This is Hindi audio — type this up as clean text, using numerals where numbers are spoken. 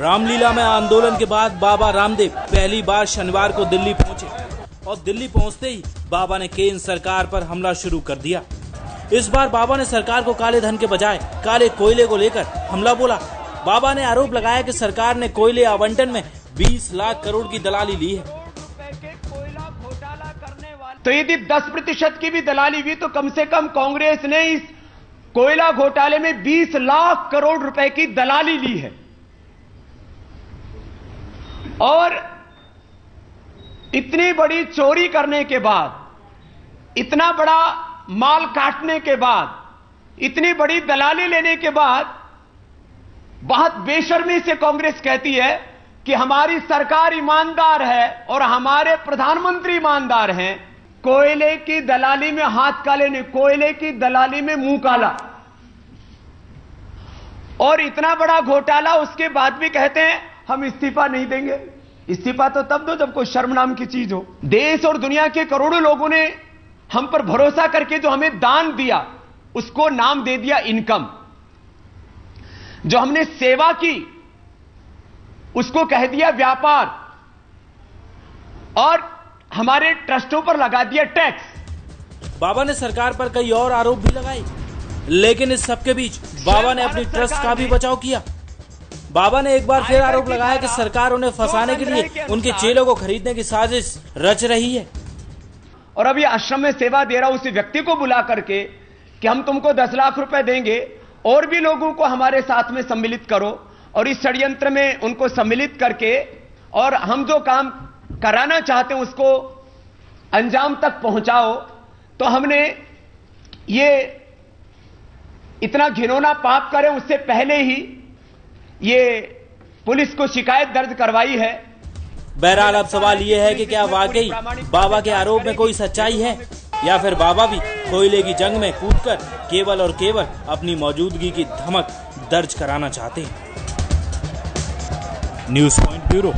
रामलीला में आंदोलन के बाद बाबा रामदेव पहली बार शनिवार को दिल्ली पहुंचे और दिल्ली पहुंचते ही बाबा ने केंद्र सरकार पर हमला शुरू कर दिया। इस बार बाबा ने सरकार को काले धन के बजाय काले कोयले को लेकर हमला बोला। बाबा ने आरोप लगाया कि सरकार ने कोयले आवंटन में 20 लाख करोड़ की दलाली ली है। तो यदि 10% की भी दलाली हुई तो कम से कम कांग्रेस ने इस कोयला घोटाले में 20 लाख करोड़ रुपए की दलाली ली है। और इतनी बड़ी चोरी करने के बाद, इतना बड़ा माल काटने के बाद, इतनी बड़ी दलाली लेने के बाद बहुत बेशर्मी से कांग्रेस कहती है कि हमारी सरकार ईमानदार है और हमारे प्रधानमंत्री ईमानदार हैं। कोयले की दलाली में हाथ काले नहीं, कोयले की दलाली में मुंह काला। और इतना बड़ा घोटाला, उसके बाद भी कहते हैं हम इस्तीफा नहीं देंगे। इस्तीफा तो तब दो जब कोई शर्म नाम की चीज हो। देश और दुनिया के करोड़ों लोगों ने हम पर भरोसा करके जो हमें दान दिया, उसको नाम दे दिया इनकम। जो हमने सेवा की, उसको कह दिया व्यापार। और हमारे ट्रस्टों पर लगा दिया टैक्स। बाबा ने सरकार पर कई और आरोप भी लगाए, लेकिन इस सबके बीच बाबा ने अपनी ट्रस्ट का भी बचाव किया। बाबा ने एक बार फिर आरोप लगाया कि सरकार उन्हें फंसाने के लिए उनके चेलों को खरीदने की साजिश रच रही है। और अभी आश्रम में सेवा दे रहा उसी व्यक्ति को बुला करके कि हम तुमको 10 लाख रुपए देंगे और भी लोगों को हमारे साथ में सम्मिलित करो और इस षड्यंत्र में उनको सम्मिलित करके और हम जो काम कराना चाहते हैं उसको अंजाम तक पहुंचाओ। तो हमने ये इतना घिनौना पाप करें उससे पहले ही ये पुलिस को शिकायत दर्ज करवाई है। बहरहाल अब सवाल ये है कि क्या वाकई बाबा के आरोप में कोई सच्चाई है या फिर बाबा भी कोयले की जंग में कूदकर केवल और केवल अपनी मौजूदगी की धमक दर्ज कराना चाहते हैं। News point bureau.